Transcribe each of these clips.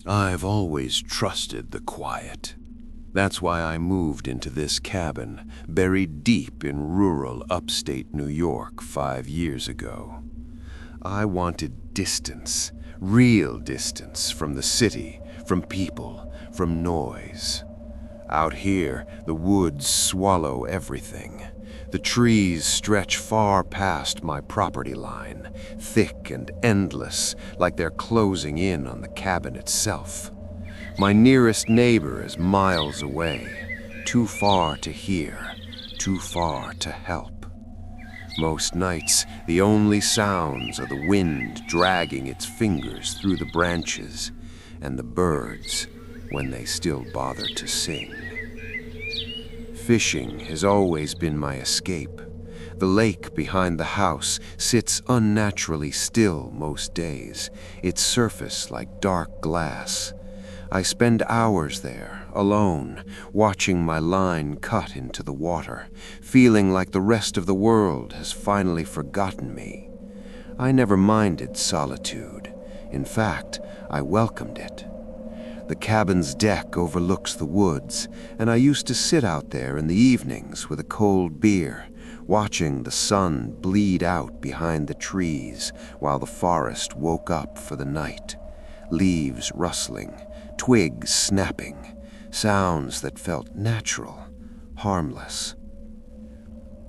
I've always trusted the quiet. That's why I moved into this cabin, buried deep in rural upstate New York 5 years ago. I wanted distance, real distance from the city, from people, from noise. Out here, the woods swallow everything. The trees stretch far past my property line, thick and endless, like they're closing in on the cabin itself. My nearest neighbor is miles away, too far to hear, too far to help. Most nights, the only sounds are the wind dragging its fingers through the branches, and the birds when they still bother to sing. Fishing has always been my escape. The lake behind the house sits unnaturally still most days, its surface like dark glass. I spend hours there, alone, watching my line cut into the water, feeling like the rest of the world has finally forgotten me. I never minded solitude. In fact, I welcomed it. The cabin's deck overlooks the woods, and I used to sit out there in the evenings with a cold beer, watching the sun bleed out behind the trees while the forest woke up for the night. Leaves rustling, twigs snapping, sounds that felt natural, harmless.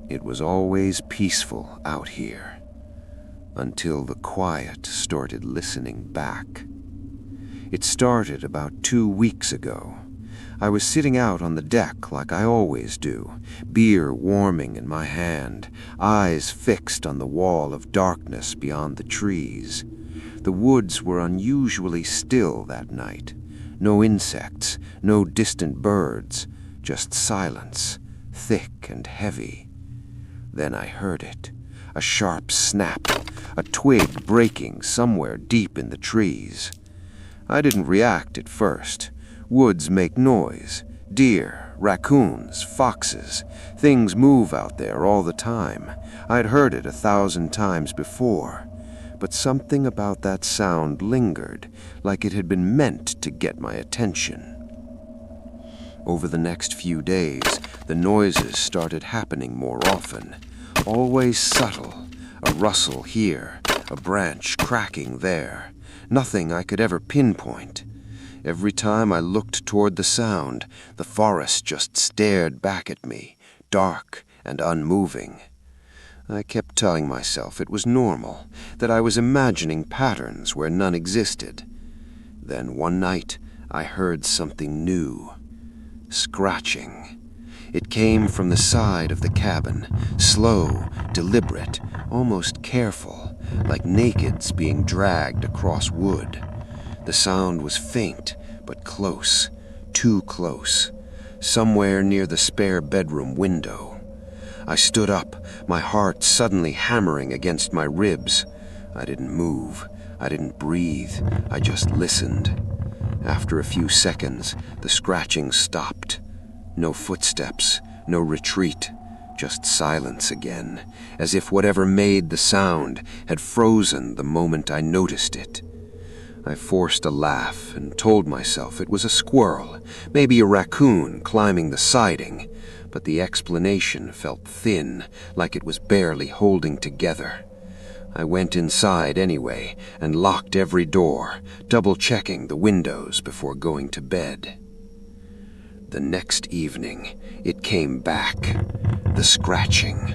It was always peaceful out here, until the quiet started listening back. It started about 2 weeks ago. I was sitting out on the deck like I always do, beer warming in my hand, eyes fixed on the wall of darkness beyond the trees. The woods were unusually still that night. No insects, no distant birds, just silence, thick and heavy. Then I heard it, a sharp snap, a twig breaking somewhere deep in the trees. I didn't react at first. Woods make noise. Deer, raccoons, foxes. Things move out there all the time. I'd heard it 1,000 times before. But something about that sound lingered, like it had been meant to get my attention. Over the next few days, the noises started happening more often. Always subtle. A rustle here, a branch cracking there. Nothing I could ever pinpoint. Every time I looked toward the sound, the forest just stared back at me, dark and unmoving. I kept telling myself it was normal, that I was imagining patterns where none existed. Then one night, I heard something new. Scratching. It came from the side of the cabin, slow, deliberate, almost careful, like nakeds being dragged across wood. The sound was faint, but close, too close, somewhere near the spare bedroom window. I stood up, my heart suddenly hammering against my ribs. I didn't move, I didn't breathe, I just listened. After a few seconds, the scratching stopped. No footsteps, no retreat, just silence again, as if whatever made the sound had frozen the moment I noticed it. I forced a laugh and told myself it was a squirrel, maybe a raccoon climbing the siding, but the explanation felt thin, like it was barely holding together. I went inside anyway and locked every door, double-checking the windows before going to bed. The next evening, it came back. The scratching.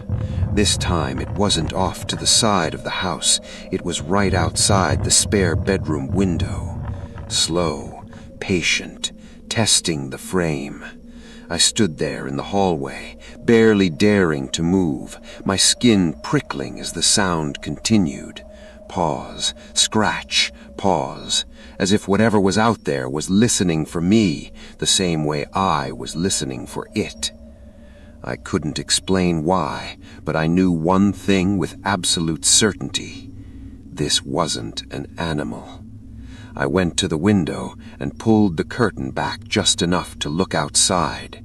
This time it wasn't off to the side of the house. It was right outside the spare bedroom window. Slow, patient, testing the frame. I stood there in the hallway, barely daring to move, my skin prickling as the sound continued. Pause, scratch, pause, as if whatever was out there was listening for me, the same way I was listening for it. I couldn't explain why, but I knew one thing with absolute certainty. This wasn't an animal. I went to the window and pulled the curtain back just enough to look outside.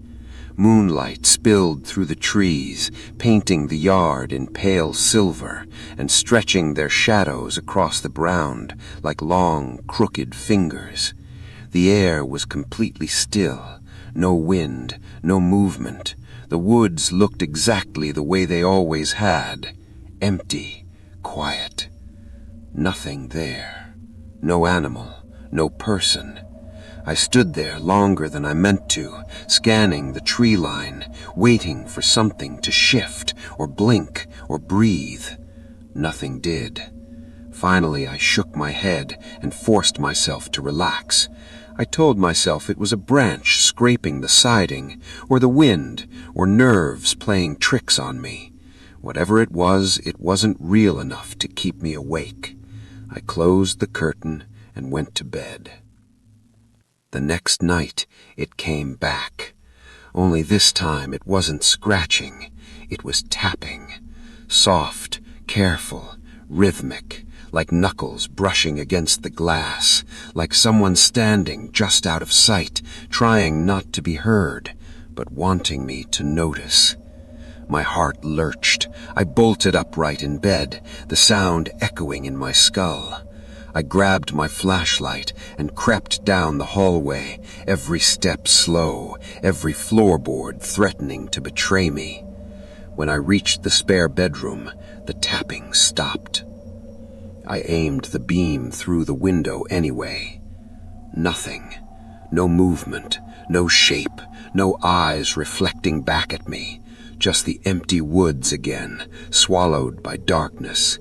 Moonlight spilled through the trees, painting the yard in pale silver and stretching their shadows across the ground like long, crooked fingers. The air was completely still. No wind, no movement. The woods looked exactly the way they always had. Empty, quiet. Nothing there. No animal, no person. I stood there longer than I meant to, scanning the tree line, waiting for something to shift or blink or breathe. Nothing did. Finally, I shook my head and forced myself to relax. I told myself it was a branch scraping the siding, or the wind, or nerves playing tricks on me. Whatever it wasn't real enough to keep me awake. I closed the curtain and went to bed. The next night, it came back. Only this time it wasn't scratching, it was tapping. Soft, careful, rhythmic, like knuckles brushing against the glass, like someone standing just out of sight, trying not to be heard, but wanting me to notice. My heart lurched. I bolted upright in bed, the sound echoing in my skull. I grabbed my flashlight and crept down the hallway, every step slow, every floorboard threatening to betray me. When I reached the spare bedroom, the tapping stopped. I aimed the beam through the window anyway. Nothing. No movement, no shape, no eyes reflecting back at me. Just the empty woods again, swallowed by darkness.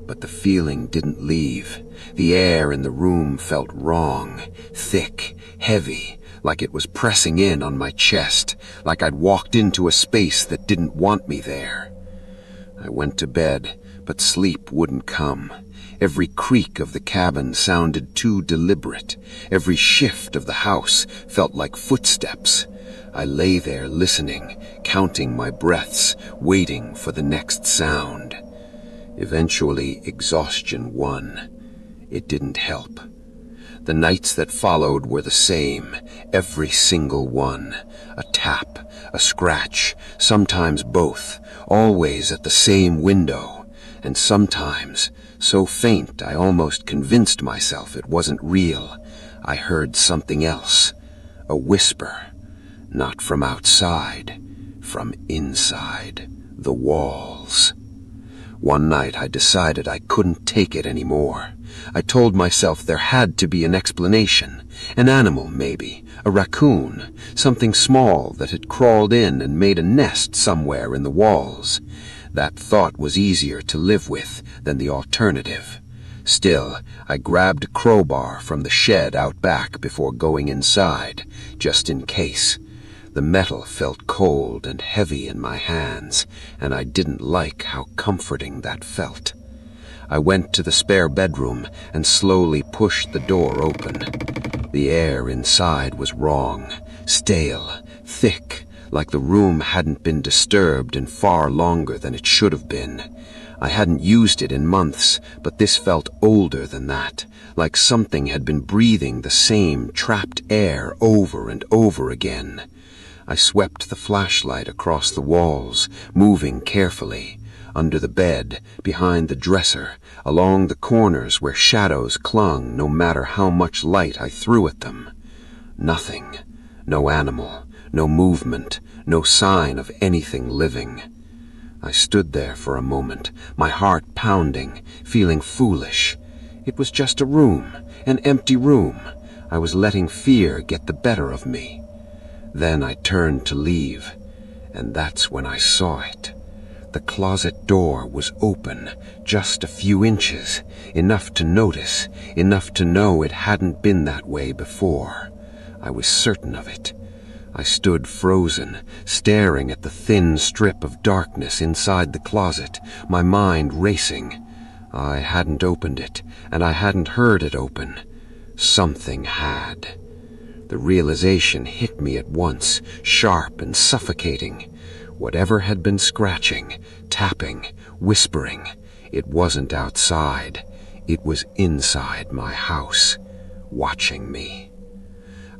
But the feeling didn't leave. The air in the room felt wrong, thick, heavy, like it was pressing in on my chest, like I'd walked into a space that didn't want me there. I went to bed, but sleep wouldn't come. Every creak of the cabin sounded too deliberate. Every shift of the house felt like footsteps. I lay there listening, counting my breaths, waiting for the next sound. Eventually, exhaustion won. It didn't help. The nights that followed were the same, every single one. A tap, a scratch, sometimes both, always at the same window, and sometimes, so faint I almost convinced myself it wasn't real, I heard something else, a whisper, not from outside, from inside the walls. One night I decided I couldn't take it anymore. I told myself there had to be an explanation. An animal, maybe. A raccoon. Something small that had crawled in and made a nest somewhere in the walls. That thought was easier to live with than the alternative. Still, I grabbed a crowbar from the shed out back before going inside, just in case. The metal felt cold and heavy in my hands, and I didn't like how comforting that felt. I went to the spare bedroom and slowly pushed the door open. The air inside was wrong, stale, thick, like the room hadn't been disturbed in far longer than it should have been. I hadn't used it in months, but this felt older than that, like something had been breathing the same trapped air over and over again. I swept the flashlight across the walls, moving carefully, under the bed, behind the dresser, along the corners where shadows clung no matter how much light I threw at them. Nothing. No animal, no movement, no sign of anything living. I stood there for a moment, my heart pounding, feeling foolish. It was just a room, an empty room. I was letting fear get the better of me. Then I turned to leave, and that's when I saw it. The closet door was open, just a few inches, enough to notice, enough to know it hadn't been that way before. I was certain of it. I stood frozen, staring at the thin strip of darkness inside the closet, my mind racing. I hadn't opened it, and I hadn't heard it open. Something had. The realization hit me at once, sharp and suffocating. Whatever had been scratching, tapping, whispering, it wasn't outside. It was inside my house, watching me.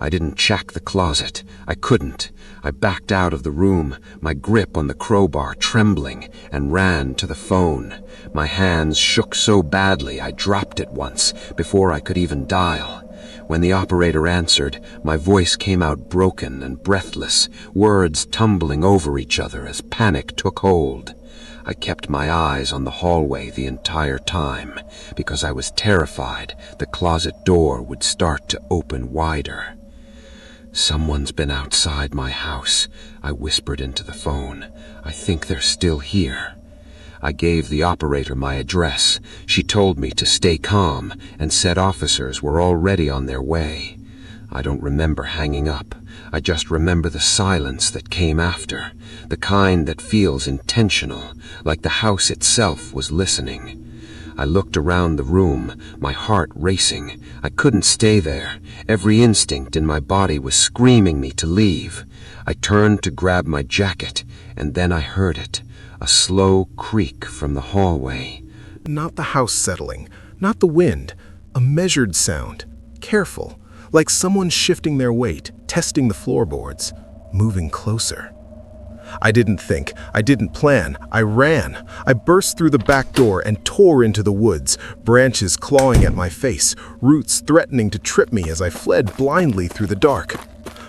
I didn't check the closet. I couldn't. I backed out of the room, my grip on the crowbar trembling, and ran to the phone. My hands shook so badly I dropped it once before I could even dial. When the operator answered, my voice came out broken and breathless, words tumbling over each other as panic took hold. I kept my eyes on the hallway the entire time because I was terrified the closet door would start to open wider. "Someone's been outside my house," I whispered into the phone. "I think they're still here." I gave the operator my address. She told me to stay calm and said officers were already on their way. I don't remember hanging up. I just remember the silence that came after, the kind that feels intentional, like the house itself was listening. I looked around the room, my heart racing. I couldn't stay there. Every instinct in my body was screaming me to leave. I turned to grab my jacket, and then I heard it, a slow creak from the hallway. Not the house settling, not the wind, a measured sound, careful, like someone shifting their weight, testing the floorboards, moving closer. I didn't think, I didn't plan, I ran. I burst through the back door and tore into the woods, branches clawing at my face, roots threatening to trip me as I fled blindly through the dark.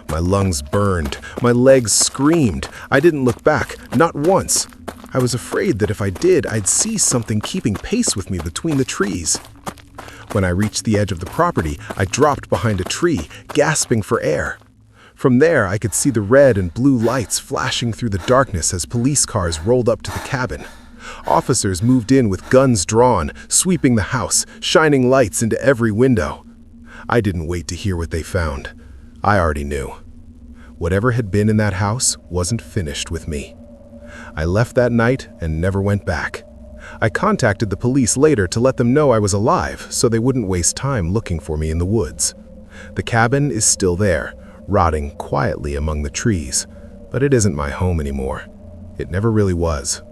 My lungs burned, my legs screamed. I didn't look back, not once. I was afraid that if I did, I'd see something keeping pace with me between the trees. When I reached the edge of the property, I dropped behind a tree, gasping for air. From there, I could see the red and blue lights flashing through the darkness as police cars rolled up to the cabin. Officers moved in with guns drawn, sweeping the house, shining lights into every window. I didn't wait to hear what they found. I already knew. Whatever had been in that house wasn't finished with me. I left that night and never went back. I contacted the police later to let them know I was alive so they wouldn't waste time looking for me in the woods. The cabin is still there, rotting quietly among the trees, but it isn't my home anymore. It never really was.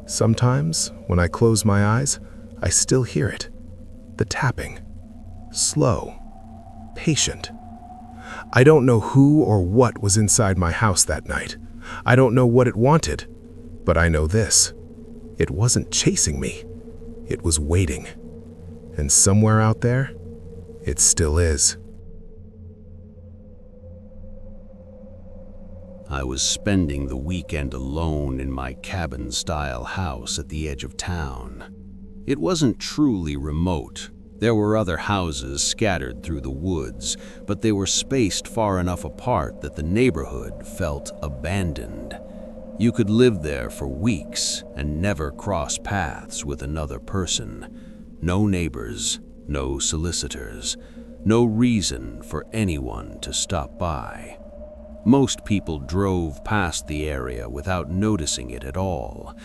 Sometimes, when I close my eyes, I still hear it. The tapping. Slow. Patient. I don't know who or what was inside my house that night. I don't know what it wanted, but I know this. It wasn't chasing me. It was waiting. And somewhere out there, it still is. I was spending the weekend alone in my cabin-style house at the edge of town. It wasn't truly remote. There were other houses scattered through the woods, but they were spaced far enough apart that the neighborhood felt abandoned. You could live there for weeks and never cross paths with another person. No neighbors, no solicitors, no reason for anyone to stop by. Most people drove past the area without noticing it at all.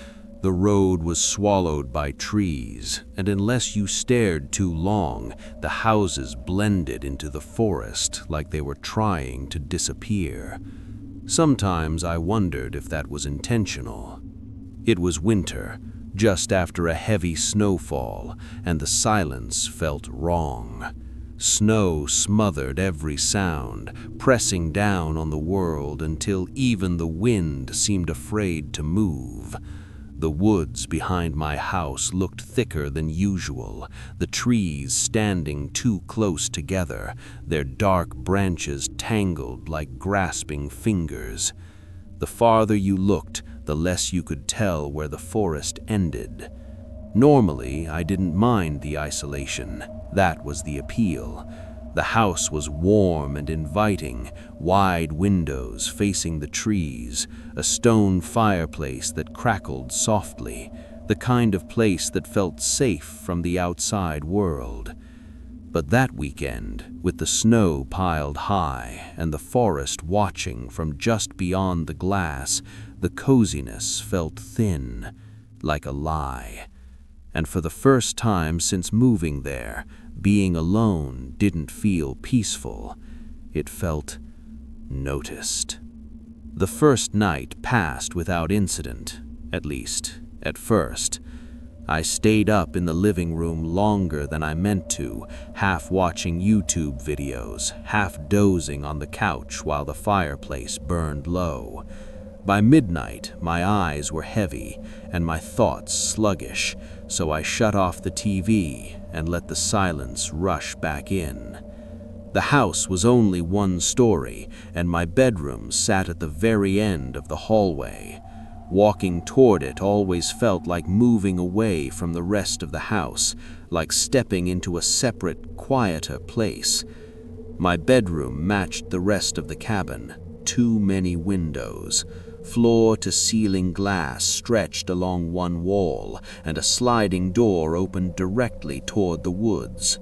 The road was swallowed by trees, and unless you stared too long, the houses blended into the forest like they were trying to disappear. Sometimes I wondered if that was intentional. It was winter, just after a heavy snowfall, and the silence felt wrong. Snow smothered every sound, pressing down on the world until even the wind seemed afraid to move. The woods behind my house looked thicker than usual, the trees standing too close together, their dark branches tangled like grasping fingers. The farther you looked, the less you could tell where the forest ended. Normally, I didn't mind the isolation. That was the appeal. The house was warm and inviting, wide windows facing the trees, a stone fireplace that crackled softly, the kind of place that felt safe from the outside world. But that weekend, with the snow piled high and the forest watching from just beyond the glass, the coziness felt thin, like a lie. And for the first time since moving there, being alone didn't feel peaceful. It felt noticed. The first night passed without incident, at least, at first. I stayed up in the living room longer than I meant to, half watching YouTube videos, half dozing on the couch while the fireplace burned low. By midnight, my eyes were heavy and my thoughts sluggish, so I shut off the TV and let the silence rush back in. The house was only one story, and my bedroom sat at the very end of the hallway. Walking toward it always felt like moving away from the rest of the house, like stepping into a separate, quieter place. My bedroom matched the rest of the cabin. Too many windows. Floor-to-ceiling glass stretched along one wall, and a sliding door opened directly toward the woods.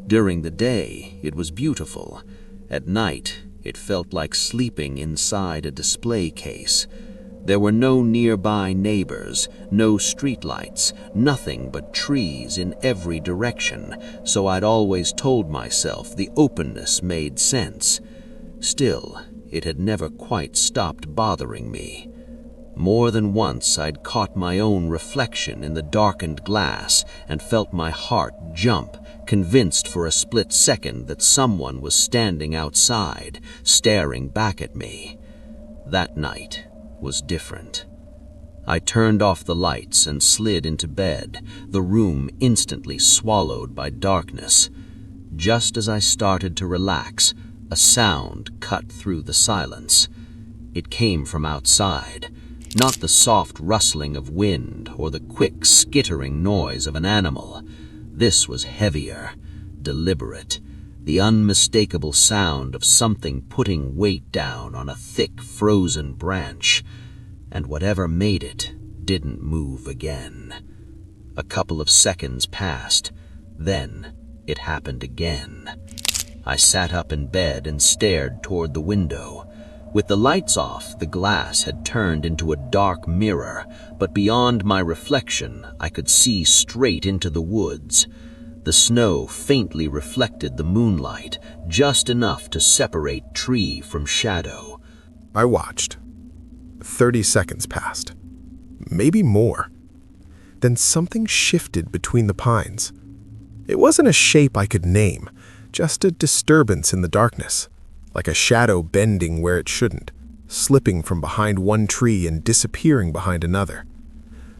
During the day, it was beautiful. At night, it felt like sleeping inside a display case. There were no nearby neighbors, no streetlights, nothing but trees in every direction, so I'd always told myself the openness made sense. Still, it had never quite stopped bothering me. More than once I'd caught my own reflection in the darkened glass and felt my heart jump, convinced for a split second that someone was standing outside, staring back at me. That night was different. I turned off the lights and slid into bed, the room instantly swallowed by darkness. Just as I started to relax, a sound cut through the silence. It came from outside, not the soft rustling of wind or the quick skittering noise of an animal. This was heavier, deliberate, the unmistakable sound of something putting weight down on a thick, frozen branch, and whatever made it didn't move again. A couple of seconds passed, then it happened again. I sat up in bed and stared toward the window. With the lights off, the glass had turned into a dark mirror, but beyond my reflection, I could see straight into the woods. The snow faintly reflected the moonlight, just enough to separate tree from shadow. I watched. 30 seconds passed. Maybe more. Then something shifted between the pines. It wasn't a shape I could name, just a disturbance in the darkness, like a shadow bending where it shouldn't, slipping from behind one tree and disappearing behind another.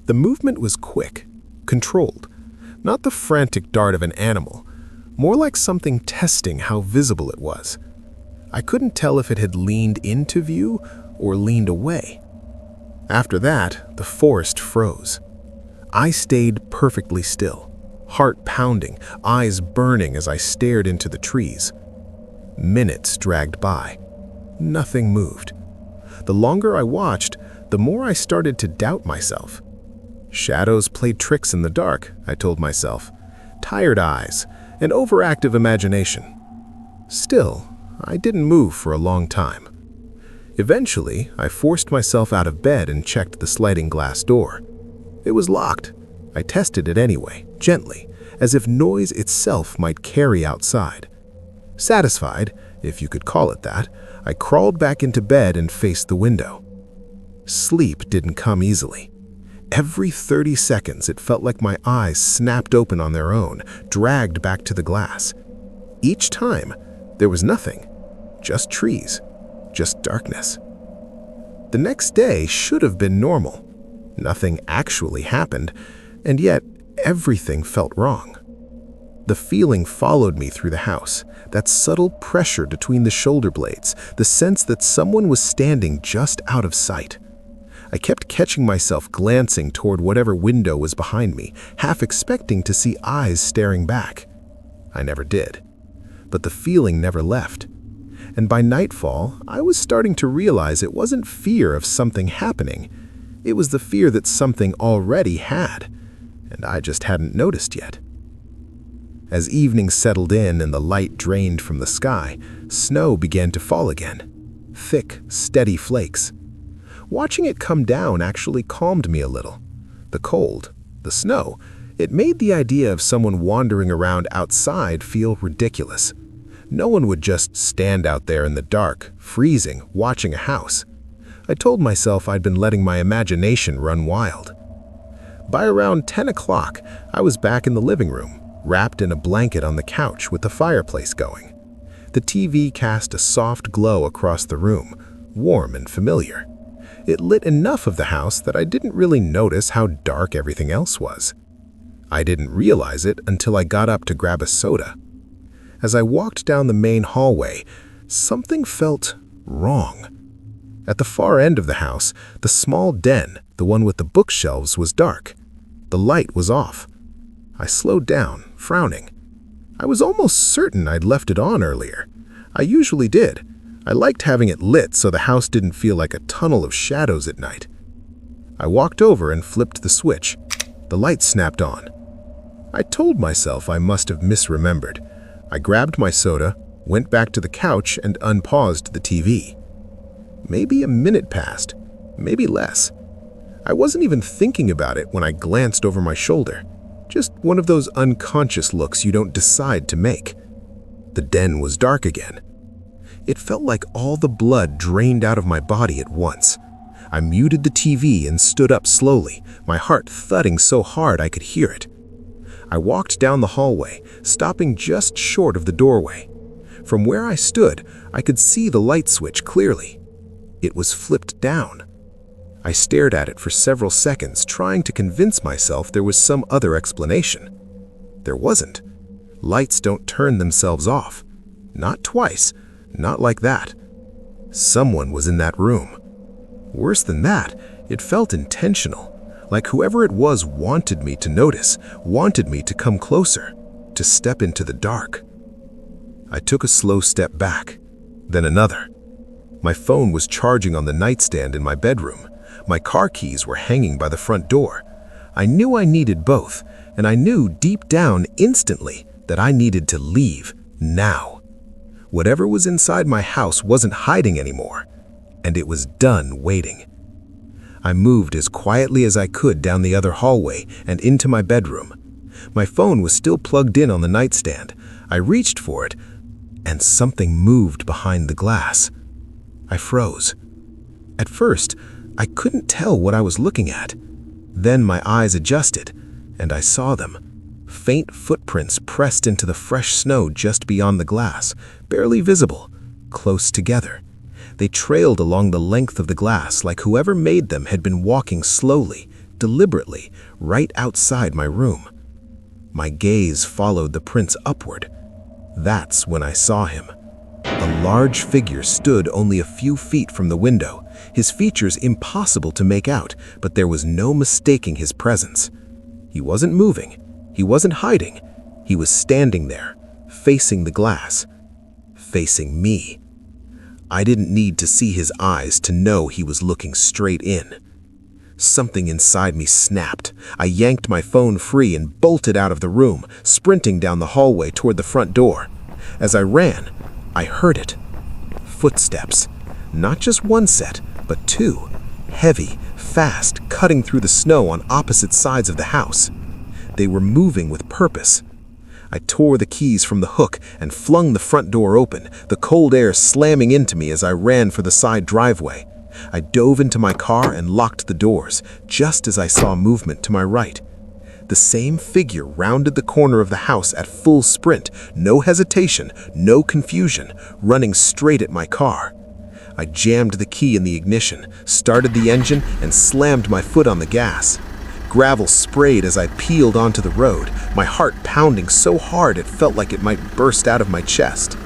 The movement was quick, controlled. Not the frantic dart of an animal, more like something testing how visible it was. I couldn't tell if it had leaned into view or leaned away. After that, the forest froze. I stayed perfectly still, heart pounding, eyes burning as I stared into the trees. Minutes dragged by. Nothing moved. The longer I watched, the more I started to doubt myself. Shadows played tricks in the dark, I told myself. Tired eyes, an overactive imagination. Still, I didn't move for a long time. Eventually, I forced myself out of bed and checked the sliding glass door. It was locked. I tested it anyway, gently, as if noise itself might carry outside. Satisfied, if you could call it that, I crawled back into bed and faced the window. Sleep didn't come easily. Every 30 seconds, it felt like my eyes snapped open on their own, dragged back to the glass. Each time, there was nothing, just trees, just darkness. The next day should have been normal. Nothing actually happened, and yet everything felt wrong. The feeling followed me through the house, that subtle pressure between the shoulder blades, the sense that someone was standing just out of sight. I kept catching myself glancing toward whatever window was behind me, half expecting to see eyes staring back. I never did, but the feeling never left. And by nightfall, I was starting to realize it wasn't fear of something happening. It was the fear that something already had, and I just hadn't noticed yet. As evening settled in and the light drained from the sky, snow began to fall again. Thick, steady flakes. Watching it come down actually calmed me a little. The cold, the snow, it made the idea of someone wandering around outside feel ridiculous. No one would just stand out there in the dark, freezing, watching a house. I told myself I'd been letting my imagination run wild. By around 10 o'clock, I was back in the living room, wrapped in a blanket on the couch with the fireplace going. The TV cast a soft glow across the room, warm and familiar. It lit enough of the house that I didn't really notice how dark everything else was. I didn't realize it until I got up to grab a soda. As I walked down the main hallway, something felt wrong. At the far end of the house, the small den, the one with the bookshelves, was dark. The light was off. I slowed down, frowning. I was almost certain I'd left it on earlier. I usually did. I liked having it lit so the house didn't feel like a tunnel of shadows at night. I walked over and flipped the switch. The light snapped on. I told myself I must have misremembered. I grabbed my soda, went back to the couch, and unpaused the TV. Maybe a minute passed, maybe less. I wasn't even thinking about it when I glanced over my shoulder. Just one of those unconscious looks you don't decide to make. The den was dark again. It felt like all the blood drained out of my body at once. I muted the TV and stood up slowly, my heart thudding so hard I could hear it. I walked down the hallway, stopping just short of the doorway. From where I stood, I could see the light switch clearly. It was flipped down. I stared at it for several seconds, trying to convince myself there was some other explanation. There wasn't. Lights don't turn themselves off. Not twice, not like that. Someone was in that room. Worse than that, it felt intentional, like whoever it was wanted me to notice, wanted me to come closer, to step into the dark. I took a slow step back, then another. My phone was charging on the nightstand in my bedroom. My car keys were hanging by the front door. I knew I needed both, and I knew deep down instantly that I needed to leave now. Whatever was inside my house wasn't hiding anymore, and it was done waiting. I moved as quietly as I could down the other hallway and into my bedroom. My phone was still plugged in on the nightstand. I reached for it, and something moved behind the glass. I froze. At first, I couldn't tell what I was looking at. Then my eyes adjusted, and I saw them. Faint footprints pressed into the fresh snow just beyond the glass, barely visible, close together. They trailed along the length of the glass like whoever made them had been walking slowly, deliberately, right outside my room. My gaze followed the prints upward. That's when I saw him. A large figure stood only a few feet from the window, his features impossible to make out, but there was no mistaking his presence. He wasn't moving. He wasn't hiding. He was standing there, facing the glass, facing me. I didn't need to see his eyes to know he was looking straight in. Something inside me snapped. I yanked my phone free and bolted out of the room, sprinting down the hallway toward the front door. As I ran, I heard it. Footsteps. Not just one set, but two. Heavy, fast, cutting through the snow on opposite sides of the house. They were moving with purpose. I tore the keys from the hook and flung the front door open, the cold air slamming into me as I ran for the side driveway. I dove into my car and locked the doors, just as I saw movement to my right. The same figure rounded the corner of the house at full sprint, no hesitation, no confusion, running straight at my car. I jammed the key in the ignition, started the engine, and slammed my foot on the gas. Gravel sprayed as I peeled onto the road, my heart pounding so hard it felt like it might burst out of my chest.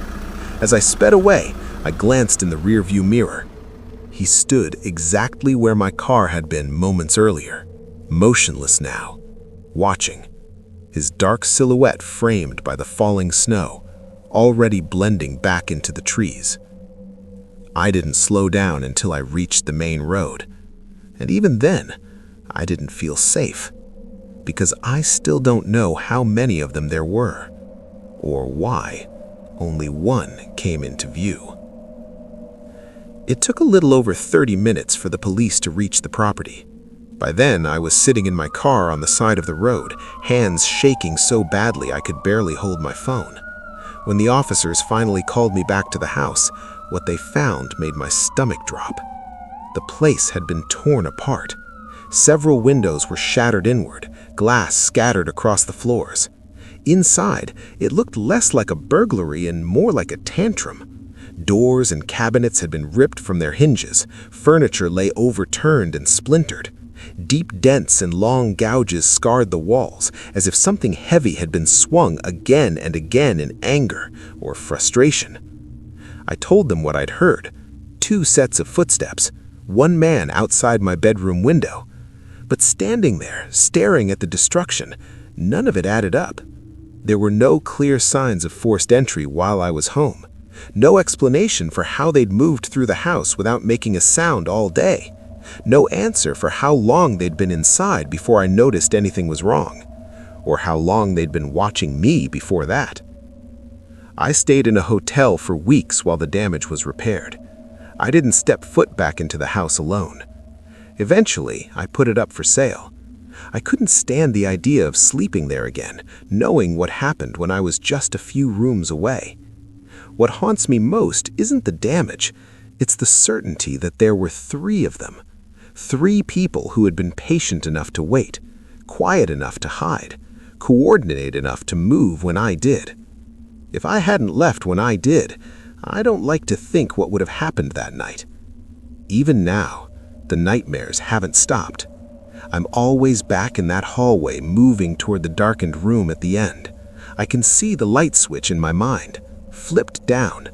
As I sped away, I glanced in the rearview mirror. He stood exactly where my car had been moments earlier, motionless now, watching, his dark silhouette framed by the falling snow, already blending back into the trees. I didn't slow down until I reached the main road, and even then, I didn't feel safe, because I still don't know how many of them there were, or why only one came into view. It took a little over 30 minutes for the police to reach the property. By then, I was sitting in my car on the side of the road, hands shaking so badly I could barely hold my phone. When the officers finally called me back to the house, what they found made my stomach drop. The place had been torn apart. Several windows were shattered inward, glass scattered across the floors. Inside, it looked less like a burglary and more like a tantrum. Doors and cabinets had been ripped from their hinges, furniture lay overturned and splintered. Deep dents and long gouges scarred the walls, as if something heavy had been swung again and again in anger or frustration. I told them what I'd heard. 2 sets of footsteps, 1 man outside my bedroom window. But standing there, staring at the destruction, none of it added up. There were no clear signs of forced entry while I was home. No explanation for how they'd moved through the house without making a sound all day. No answer for how long they'd been inside before I noticed anything was wrong, or how long they'd been watching me before that. I stayed in a hotel for weeks while the damage was repaired. I didn't step foot back into the house alone. Eventually, I put it up for sale. I couldn't stand the idea of sleeping there again, knowing what happened when I was just a few rooms away. What haunts me most isn't the damage, it's the certainty that there were 3 of them. 3 people who had been patient enough to wait, quiet enough to hide, coordinated enough to move when I did. If I hadn't left when I did, I don't like to think what would have happened that night. Even now, the nightmares haven't stopped. I'm always back in that hallway, moving toward the darkened room at the end. I can see the light switch in my mind, flipped down.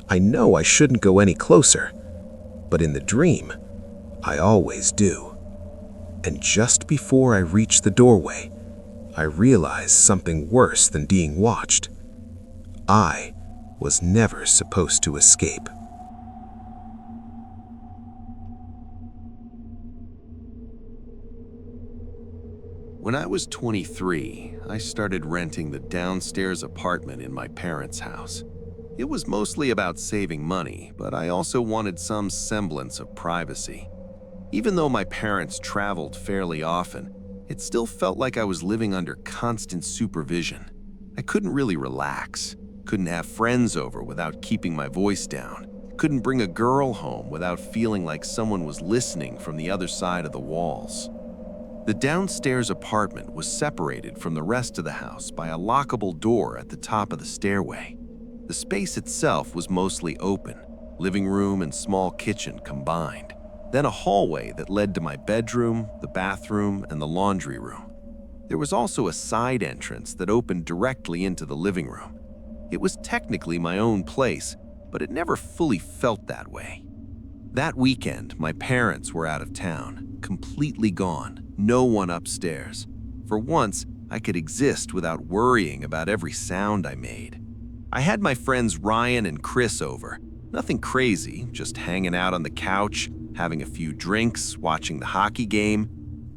I know I shouldn't go any closer, but in the dream, I always do. And just before I reach the doorway, I realize something worse than being watched. I was never supposed to escape. When I was 23, I started renting the downstairs apartment in my parents' house. It was mostly about saving money, but I also wanted some semblance of privacy. Even though my parents traveled fairly often, it still felt like I was living under constant supervision. I couldn't really relax, couldn't have friends over without keeping my voice down, couldn't bring a girl home without feeling like someone was listening from the other side of the walls. The downstairs apartment was separated from the rest of the house by a lockable door at the top of the stairway. The space itself was mostly open, living room and small kitchen combined. Then a hallway that led to my bedroom, the bathroom, and the laundry room. There was also a side entrance that opened directly into the living room. It was technically my own place, but it never fully felt that way. That weekend, my parents were out of town, completely gone. No one upstairs. For once, I could exist without worrying about every sound I made. I had my friends Ryan and Chris over. Nothing crazy, just hanging out on the couch, having a few drinks, watching the hockey game.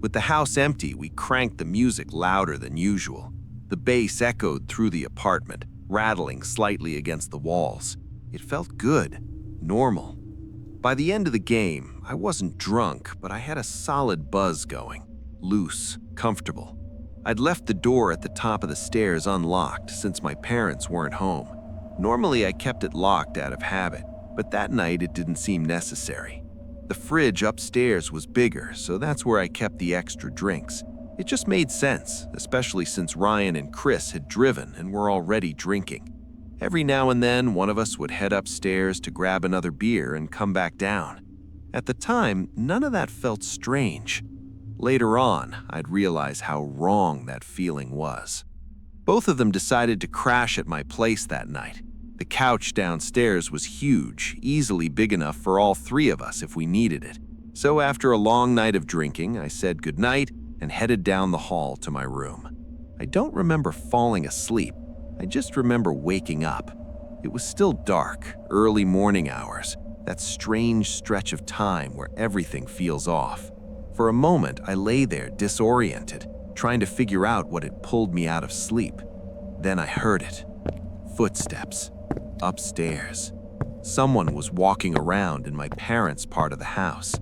With the house empty, we cranked the music louder than usual. The bass echoed through the apartment, rattling slightly against the walls. It felt good, normal. By the end of the game, I wasn't drunk, but I had a solid buzz going. Loose, comfortable. I'd left the door at the top of the stairs unlocked since my parents weren't home. Normally I kept it locked out of habit, but that night it didn't seem necessary. The fridge upstairs was bigger, so that's where I kept the extra drinks. It just made sense, especially since Ryan and Chris had driven and were already drinking. Every now and then, one of us would head upstairs to grab another beer and come back down. At the time, none of that felt strange. Later on, I'd realize how wrong that feeling was. Both of them decided to crash at my place that night. The couch downstairs was huge, easily big enough for all 3 of us if we needed it. So after a long night of drinking, I said goodnight and headed down the hall to my room. I don't remember falling asleep. I just remember waking up. It was still dark, early morning hours, that strange stretch of time where everything feels off. For a moment, I lay there disoriented, trying to figure out what had pulled me out of sleep. Then I heard it. Footsteps. Upstairs. Someone was walking around in my parents' part of the house.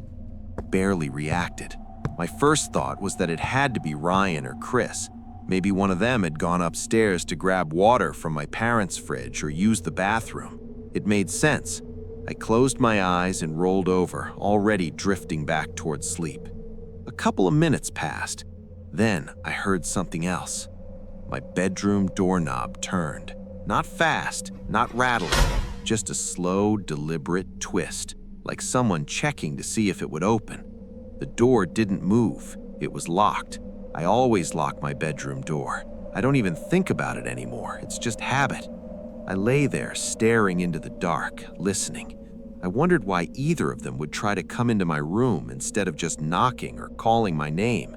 Barely reacted. My first thought was that it had to be Ryan or Chris. Maybe one of them had gone upstairs to grab water from my parents' fridge or use the bathroom. It made sense. I closed my eyes and rolled over, already drifting back towards sleep. A couple of minutes passed. Then I heard something else. My bedroom doorknob turned. Not fast, not rattling, just a slow, deliberate twist, like someone checking to see if it would open. The door didn't move. It was locked. I always lock my bedroom door. I don't even think about it anymore. It's just habit. I lay there staring into the dark, listening. I wondered why either of them would try to come into my room instead of just knocking or calling my name.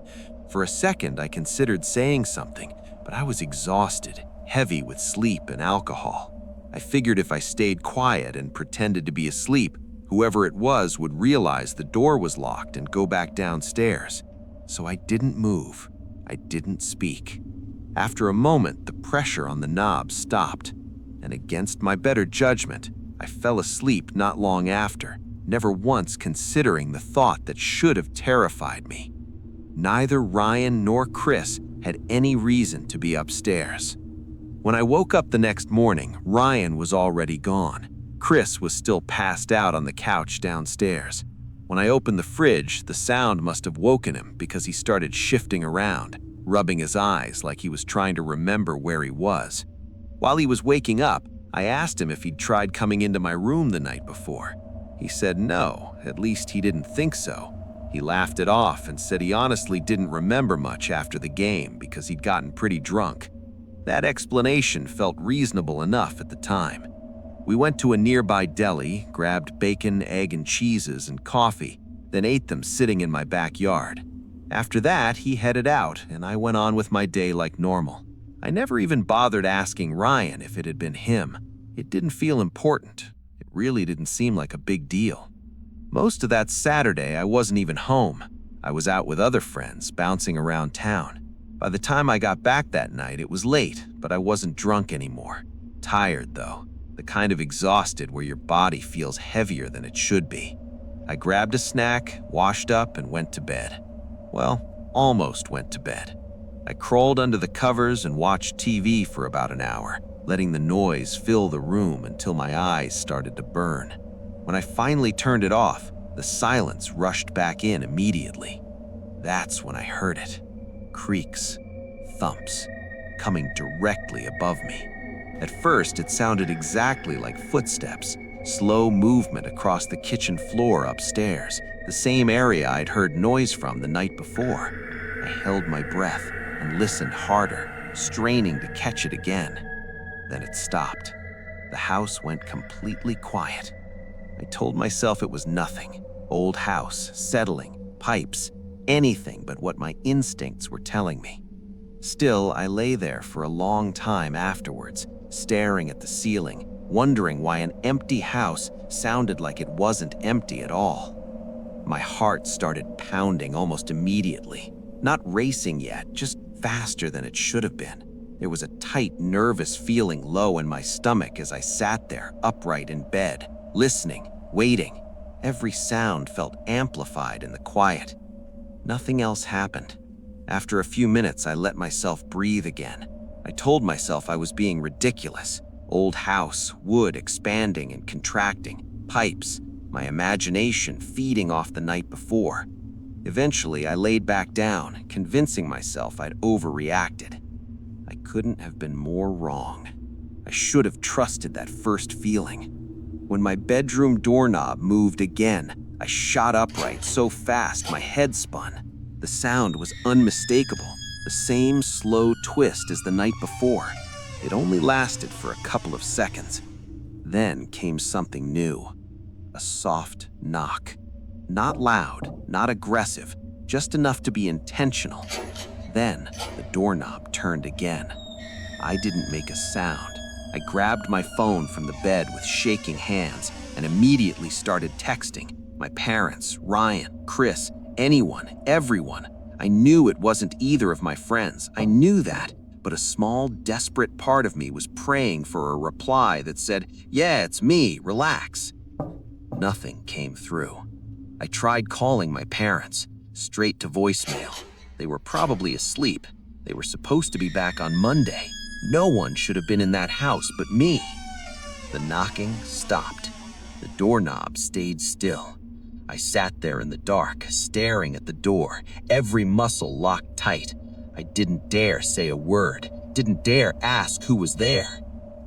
For a second, I considered saying something, but I was exhausted, heavy with sleep and alcohol. I figured if I stayed quiet and pretended to be asleep, whoever it was would realize the door was locked and go back downstairs. So I didn't move. I didn't speak. After a moment, the pressure on the knob stopped, and against my better judgment, I fell asleep not long after, never once considering the thought that should have terrified me. Neither Ryan nor Chris had any reason to be upstairs. When I woke up the next morning, Ryan was already gone. Chris was still passed out on the couch downstairs. When I opened the fridge, the sound must have woken him because he started shifting around, rubbing his eyes like he was trying to remember where he was. While he was waking up, I asked him if he'd tried coming into my room the night before. He said no, at least he didn't think so. He laughed it off and said he honestly didn't remember much after the game because he'd gotten pretty drunk. That explanation felt reasonable enough at the time. We went to a nearby deli, grabbed bacon, egg, and cheeses and coffee, then ate them sitting in my backyard. After that, he headed out, and I went on with my day like normal. I never even bothered asking Ryan if it had been him. It didn't feel important. It really didn't seem like a big deal. Most of that Saturday, I wasn't even home. I was out with other friends, bouncing around town. By the time I got back that night, it was late, but I wasn't drunk anymore. Tired, though. The kind of exhausted where your body feels heavier than it should be. I grabbed a snack, washed up, and went to bed. Well, almost went to bed. I crawled under the covers and watched TV for about an hour, letting the noise fill the room until my eyes started to burn. When I finally turned it off, the silence rushed back in immediately. That's when I heard it. Creaks, thumps, coming directly above me. At first, it sounded exactly like footsteps, slow movement across the kitchen floor upstairs, the same area I'd heard noise from the night before. I held my breath and listened harder, straining to catch it again. Then it stopped. The house went completely quiet. I told myself it was nothing. Old house, settling, pipes, anything but what my instincts were telling me. Still, I lay there for a long time afterwards, staring at the ceiling, wondering why an empty house sounded like it wasn't empty at all. My heart started pounding almost immediately, not racing yet, just faster than it should have been. There was a tight, nervous feeling low in my stomach as I sat there, upright in bed, listening, waiting. Every sound felt amplified in the quiet. Nothing else happened. After a few minutes, I let myself breathe again. I told myself I was being ridiculous. Old house, wood expanding and contracting, pipes, my imagination feeding off the night before. Eventually, I laid back down, convincing myself I'd overreacted. I couldn't have been more wrong. I should have trusted that first feeling. When my bedroom doorknob moved again, I shot upright so fast my head spun. The sound was unmistakable, the same slow twist as the night before. It only lasted for a couple of seconds. Then came something new. A soft knock. Not loud, not aggressive, just enough to be intentional. Then the doorknob turned again. I didn't make a sound. I grabbed my phone from the bed with shaking hands and immediately started texting. My parents, Ryan, Chris, anyone, everyone. I knew it wasn't either of my friends. I knew that. But a small, desperate part of me was praying for a reply that said, "Yeah, it's me, relax." Nothing came through. I tried calling my parents, straight to voicemail. They were probably asleep. They were supposed to be back on Monday. No one should have been in that house but me. The knocking stopped. The doorknob stayed still. I sat there in the dark, staring at the door, every muscle locked tight. I didn't dare say a word, didn't dare ask who was there,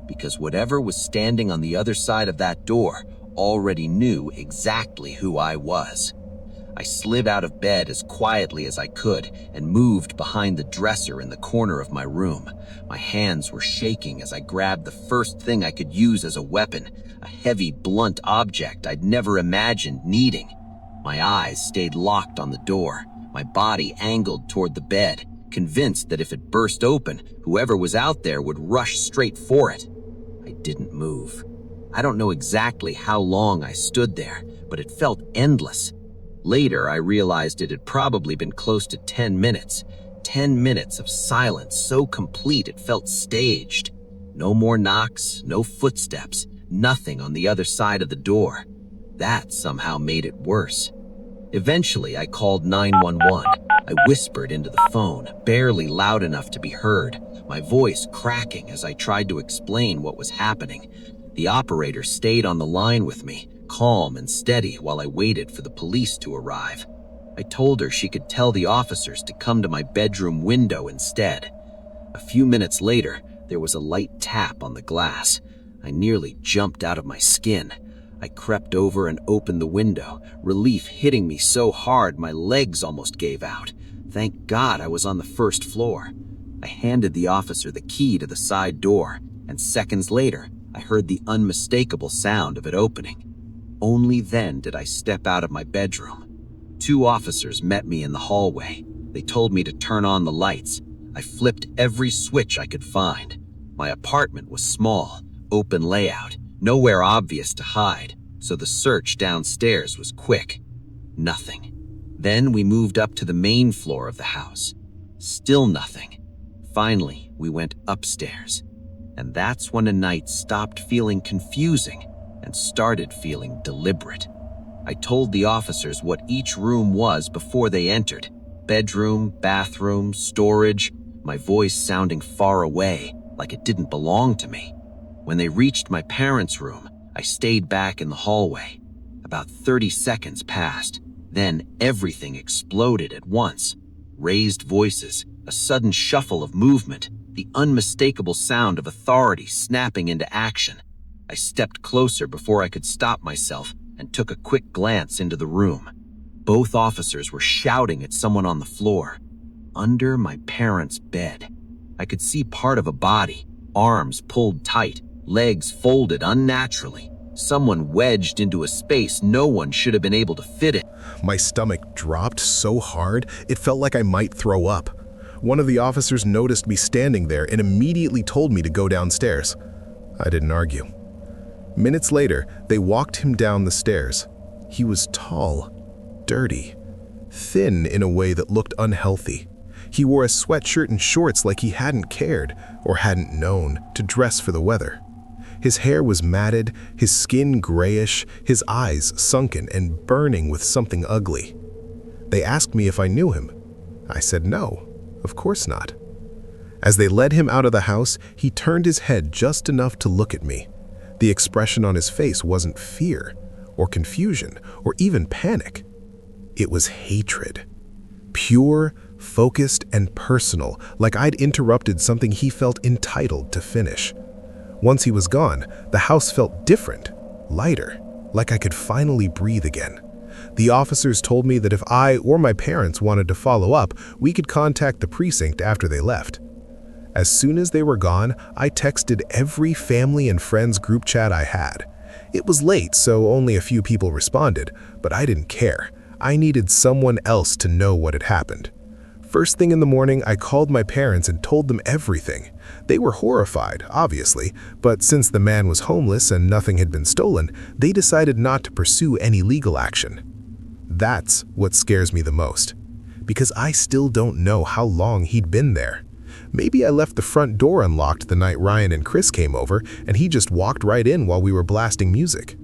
because whatever was standing on the other side of that door already knew exactly who I was. I slid out of bed as quietly as I could and moved behind the dresser in the corner of my room. My hands were shaking as I grabbed the first thing I could use as a weapon, a heavy, blunt object I'd never imagined needing. My eyes stayed locked on the door, my body angled toward the bed, convinced that if it burst open, whoever was out there would rush straight for it. I didn't move. I don't know exactly how long I stood there, but it felt endless. Later, I realized it had probably been close to 10 minutes. 10 minutes of silence so complete it felt staged. No more knocks, no footsteps, nothing on the other side of the door. That somehow made it worse. Eventually, I called 911. I whispered into the phone, barely loud enough to be heard, my voice cracking as I tried to explain what was happening. The operator stayed on the line with me, calm and steady while I waited for the police to arrive. I told her she could tell the officers to come to my bedroom window instead. A few minutes later, there was a light tap on the glass. I nearly jumped out of my skin. I crept over and opened the window, relief hitting me so hard my legs almost gave out. Thank God I was on the first floor. I handed the officer the key to the side door, and seconds later, I heard the unmistakable sound of it opening. Only then did I step out of my bedroom. 2 officers met me in the hallway. They told me to turn on the lights. I flipped every switch I could find. My apartment was small, open layout, nowhere obvious to hide, so the search downstairs was quick. Nothing. Then we moved up to the main floor of the house. Still nothing. Finally, we went upstairs. And that's when a night stopped feeling confusing and started feeling deliberate. I told the officers what each room was before they entered. Bedroom, bathroom, storage, my voice sounding far away, like it didn't belong to me. When they reached my parents' room, I stayed back in the hallway. About 30 seconds passed. Then everything exploded at once. Raised voices, a sudden shuffle of movement, the unmistakable sound of authority snapping into action. I stepped closer before I could stop myself and took a quick glance into the room. Both officers were shouting at someone on the floor. Under my parents' bed, I could see part of a body, arms pulled tight, legs folded unnaturally. Someone wedged into a space no one should have been able to fit in. My stomach dropped so hard it felt like I might throw up. One of the officers noticed me standing there and immediately told me to go downstairs. I didn't argue. Minutes later, they walked him down the stairs. He was tall, dirty, thin in a way that looked unhealthy. He wore a sweatshirt and shorts like he hadn't cared, or hadn't known, to dress for the weather. His hair was matted, his skin grayish, his eyes sunken and burning with something ugly. They asked me if I knew him. I said no, of course not. As they led him out of the house, he turned his head just enough to look at me. The expression on his face wasn't fear, or confusion, or even panic. It was hatred. Pure, focused, and personal, like I'd interrupted something he felt entitled to finish. Once he was gone, the house felt different, lighter, like I could finally breathe again. The officers told me that if I or my parents wanted to follow up, we could contact the precinct after they left. As soon as they were gone, I texted every family and friends group chat I had. It was late, so only a few people responded, but I didn't care. I needed someone else to know what had happened. First thing in the morning, I called my parents and told them everything. They were horrified, obviously, but since the man was homeless and nothing had been stolen, they decided not to pursue any legal action. That's what scares me the most, because I still don't know how long he'd been there. Maybe I left the front door unlocked the night Ryan and Chris came over and he just walked right in while we were blasting music.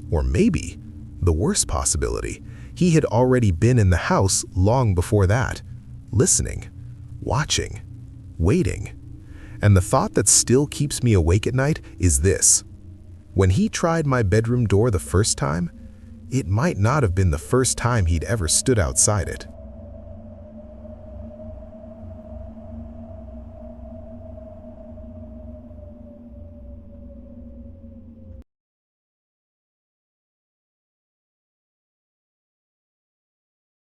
Or maybe, the worst possibility, he had already been in the house long before that, listening, watching, waiting. And the thought that still keeps me awake at night is this. When he tried my bedroom door the first time, it might not have been the first time he'd ever stood outside it.